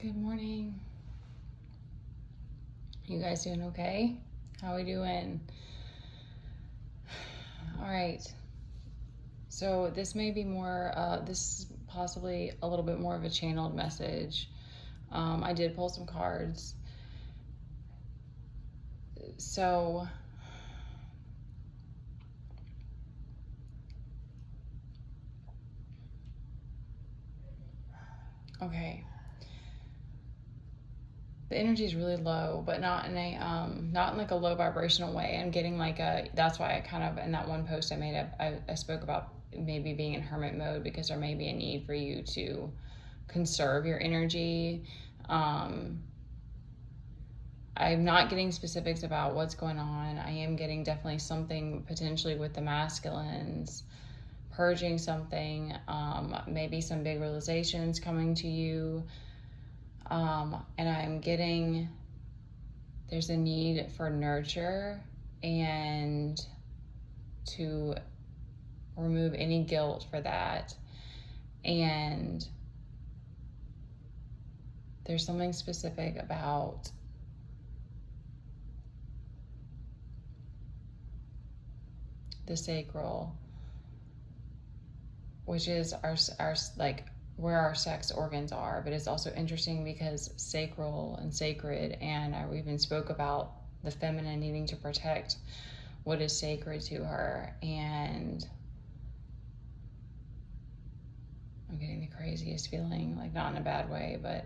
Good morning. You guys doing okay? How we doing? All right. So this may be more, this is possibly a little bit more of a channeled message. I did pull some cards. So, okay. The energy is really low, but not in a not in like a low vibrational way. I'm getting like that's why I kind of, in that one post I made, I spoke about maybe being in hermit mode, because there may be a need for you to conserve your energy. I'm not getting specifics about what's going on. I am getting definitely something potentially with the masculines, purging something, maybe some big realizations coming to you. And I'm getting, there's a need for nurture and to remove any guilt for that. And there's something specific about the sacral, which is our like where our sex organs are. But it's also interesting because sacral and sacred, and I even spoke about the feminine needing to protect what is sacred to her. And I'm getting the craziest feeling, like not in a bad way, but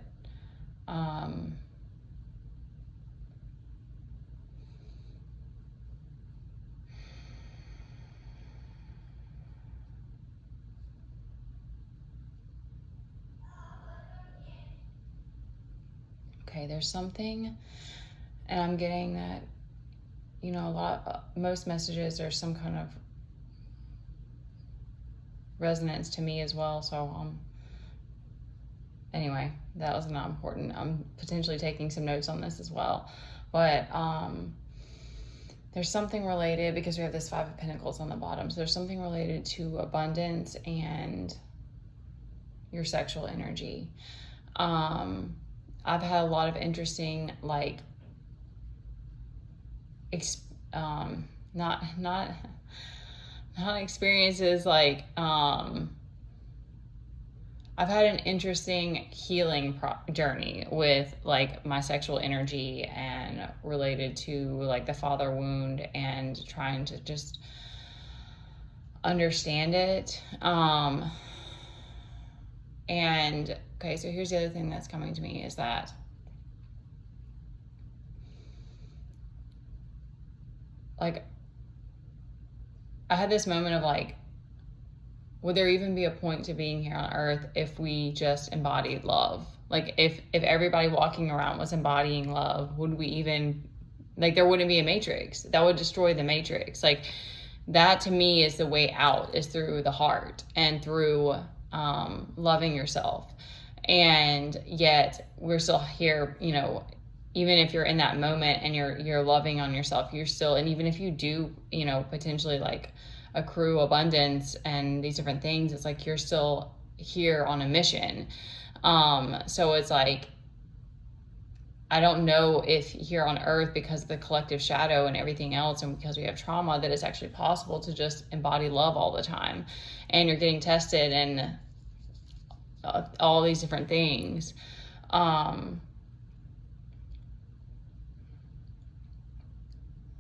okay, there's something, and I'm getting that, you know, most messages, there's some kind of resonance to me as well. So anyway, that was not important. I'm potentially taking some notes on this as well, but there's something related, because we have this 5 of Pentacles on the bottom, so there's something related to abundance and your sexual energy. I've had a lot of interesting, like, not experiences, like, I've had an interesting healing journey with, like, my sexual energy, and related to, like, the father wound, and trying to just understand it. And okay, so here's the other thing that's coming to me, is that like I had this moment of like, would there even be a point to being here on earth if we just embodied love? Like if everybody walking around was embodying love, would we even, like, there wouldn't be a matrix. That would destroy the matrix. Like, that to me is the way out, is through the heart and through loving yourself. And yet we're still here, you know, even if you're in that moment and you're loving on yourself, you're still, and even if you do, you know, potentially like accrue abundance and these different things, it's like you're still here on a mission. So it's like, I don't know if here on earth, because of the collective shadow and everything else, and because we have trauma, that it's actually possible to just embody love all the time. And you're getting tested and all these different things.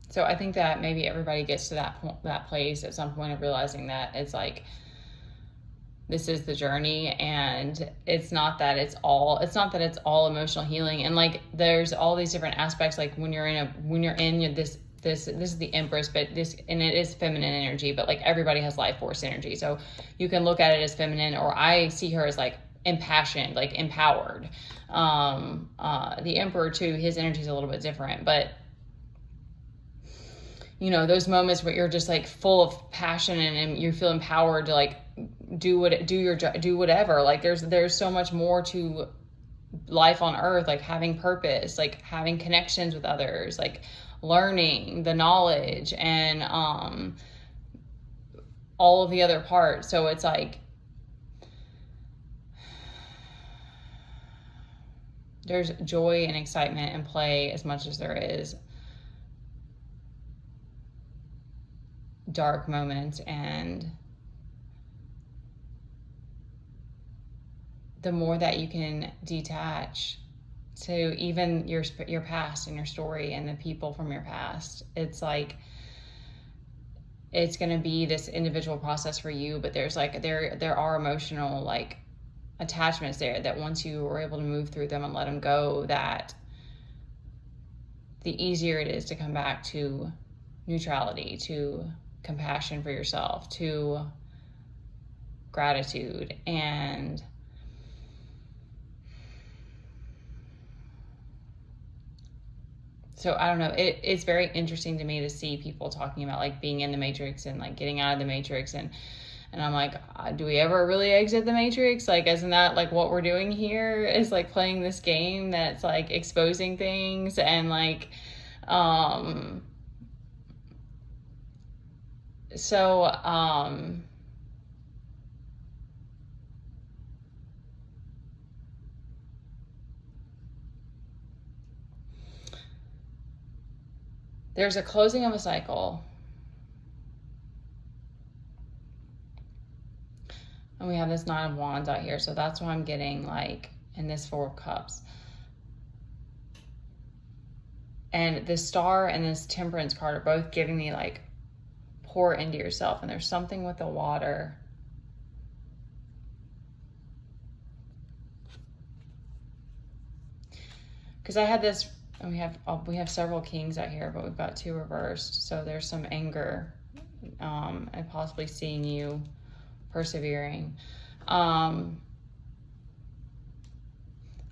So I think that maybe everybody gets to that place at some point of realizing that it's like, this is the journey, and it's not that it's all emotional healing. And like, there's all these different aspects. Like when you're in this is the Empress, but and it is feminine energy, but like everybody has life force energy. So you can look at it as feminine, or I see her as like impassioned, like empowered. The Emperor too, his energy is a little bit different, but you know, those moments where you're just like full of passion and you feel empowered to like do whatever. Like there's so much more to life on earth, like having purpose, like having connections with others, like learning the knowledge, and all of the other parts. So it's like, there's joy and excitement and play as much as there is dark moments. And the more that you can detach to even your past and your story and the people from your past, it's like, it's going to be this individual process for you, but there's like, there are emotional like attachments there that once you are able to move through them and let them go, that the easier it is to come back to neutrality, to compassion for yourself, to gratitude. And so I don't know, it's very interesting to me to see people talking about like being in the Matrix and like getting out of the Matrix, and I'm like, do we ever really exit the Matrix? Like, isn't that like what we're doing here, is like playing this game that's like exposing things and like, there's a closing of a cycle. And we have this Nine of Wands out here. So that's why I'm getting like, in this Four of Cups. And this Star and this Temperance card are both giving me like, pour into yourself. And there's something with the water. Because I had this, and we have several Kings out here, but we've got 2 reversed. So there's some anger, and possibly seeing you persevering. I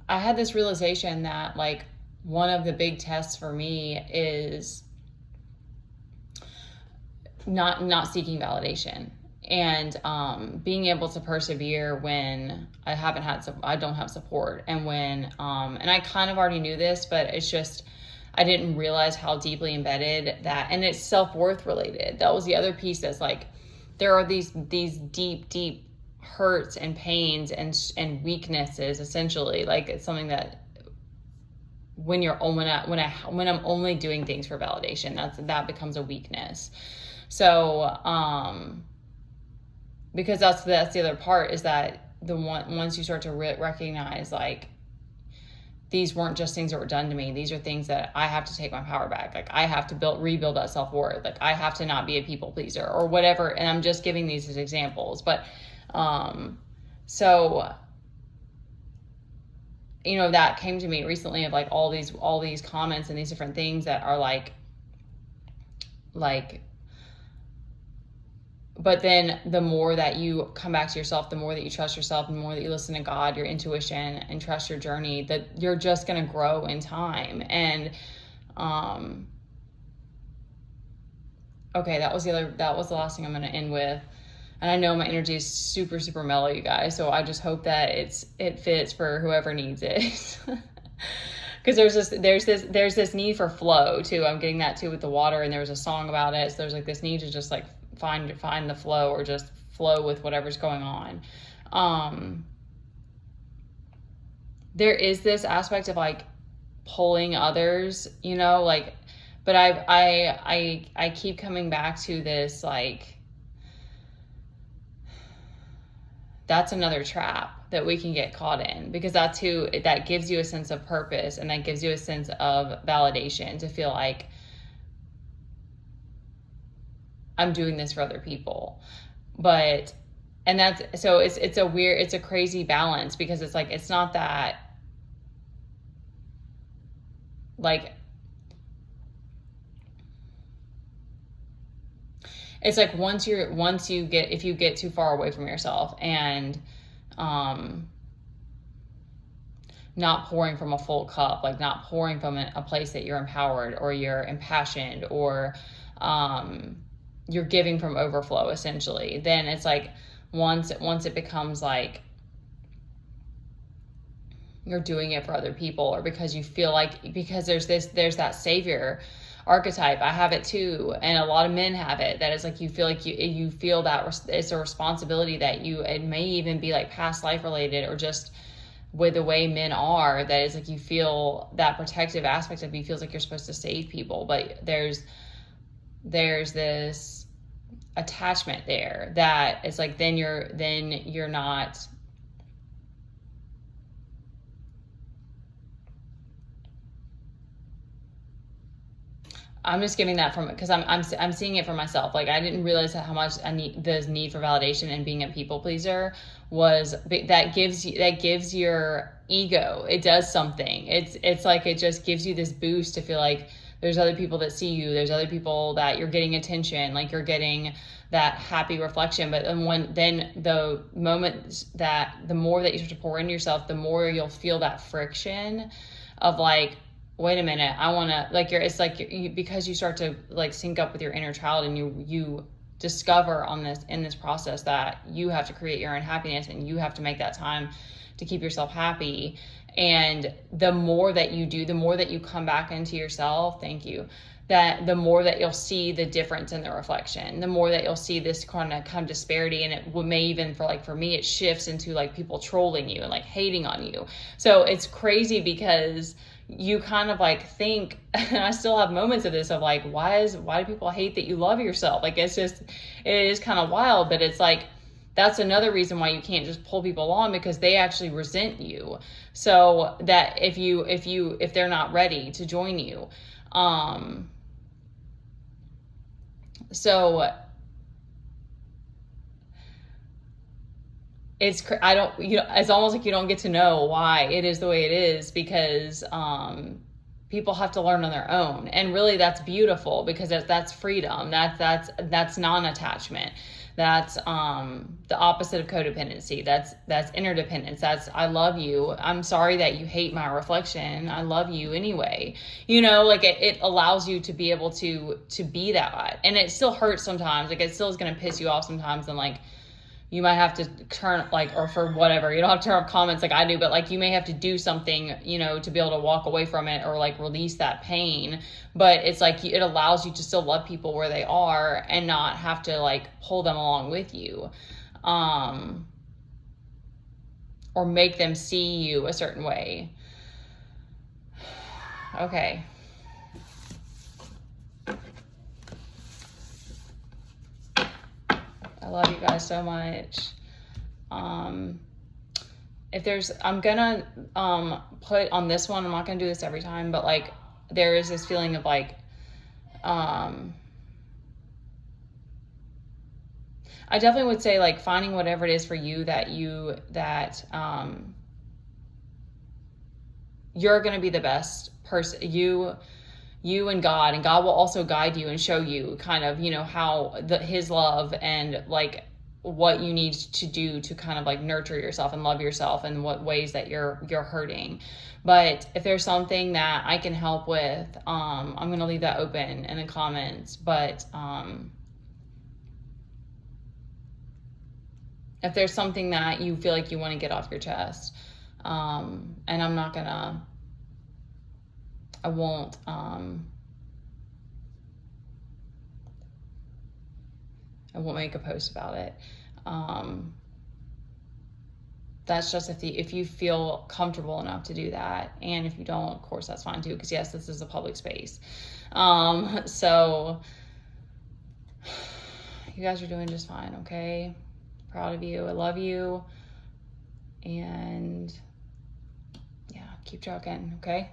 had this realization that like, one of the big tests for me is not seeking validation, and being able to persevere when I don't have support, and when and I kind of already knew this, but it's just, I didn't realize how deeply embedded that, and it's self-worth related. That was the other piece, that's like, there are these deep hurts and pains and weaknesses, essentially. Like, it's something that when I'm only doing things for validation, that becomes a weakness. So because that's the other part, is that once you start to recognize like, these weren't just things that were done to me. These are things that I have to take my power back. Like, I have to rebuild that self-worth. Like, I have to not be a people pleaser or whatever. And I'm just giving these as examples. But, so, you know, that came to me recently, of like all these comments and these different things that are like, but then the more that you come back to yourself, the more that you trust yourself, the more that you listen to God, your intuition, and trust your journey, that you're just going to grow in time. And, okay, that was the last thing I'm going to end with. And I know my energy is super, super mellow, you guys. So I just hope that it fits for whoever needs it. Because there's this need for flow too. I'm getting that too with the water, and there was a song about it. So there's like this need to just like find the flow, or just flow with whatever's going on. There is this aspect of like pulling others, you know, like, but I keep coming back to this, like, that's another trap that we can get caught in, because that gives you a sense of purpose, and that gives you a sense of validation to feel like, I'm doing this for other people. But, and that's, so it's a crazy balance, because it's like, it's not that, like, it's like if you get too far away from yourself and, not pouring from a full cup, like not pouring from a place that you're empowered or you're impassioned, or, you're giving from overflow, essentially, then it's like, once it becomes like you're doing it for other people, or because you feel like, because there's that savior archetype. I have it too, and a lot of men have it, that is like, you feel like you feel that it's a responsibility that it may even be like past life related, or just with the way men are, that is like, you feel that protective aspect of you feels like you're supposed to save people, but there's this attachment there that it's like, then you're not, I'm just giving that from, because I'm seeing it for myself. Like, I didn't realize how much I need this need for validation and being a people pleaser was, that gives your ego, it does something. It's like, it just gives you this boost to feel like there's other people that see you, there's other people that you're getting attention, like you're getting that happy reflection. But then the moment that the more that you start to pour into yourself, the more you'll feel that friction of like, wait a minute, I want to, like, it's like because you start to like sync up with your inner child, and you discover in this process that you have to create your own happiness, and you have to make that time to keep yourself happy. And the more that you do, the more that you come back into yourself, thank you, that the more that you'll see the difference in the reflection, the more that you'll see this kind of disparity. And it may even, for me, it shifts into like people trolling you and like hating on you. So it's crazy because you kind of like think, and I still have moments of this of like, why do people hate that you love yourself? Like, it is kind of wild, but it's like, that's another reason why you can't just pull people on, because they actually resent you. So that if they're not ready to join you, so it's almost like you don't get to know why it is the way it is, because people have to learn on their own. And really, that's beautiful, because that's freedom. That's non-attachment. That's the opposite of codependency. That's interdependence. That's, I love you, I'm sorry that you hate my reflection, I love you anyway. Like it allows you to be able to be that. And it still hurts sometimes. Like, it still is going to piss you off sometimes, and like, you might have to turn, like, or for whatever, you don't have to turn off comments like I do, but like, you may have to do something, to be able to walk away from it, or like release that pain. But it's like, it allows you to still love people where they are and not have to like pull them along with you, or make them see you a certain way. Okay. I love you guys so much. I'm gonna put on this one, I'm not gonna do this every time, but like, there is this feeling of like, I definitely would say like, finding whatever it is for you that you're gonna be the best person, you and God will also guide you and show you kind of, how his love and like what you need to do to kind of like nurture yourself and love yourself, and what ways that you're hurting. But if there's something that I can help with, I'm going to leave that open in the comments. But if there's something that you feel like you want to get off your chest, and I won't make a post about it. That's just if you feel comfortable enough to do that. And if you don't, of course, that's fine too, because yes, this is a public space. So you guys are doing just fine, okay? Proud of you. I love you. And yeah, keep trucking, okay?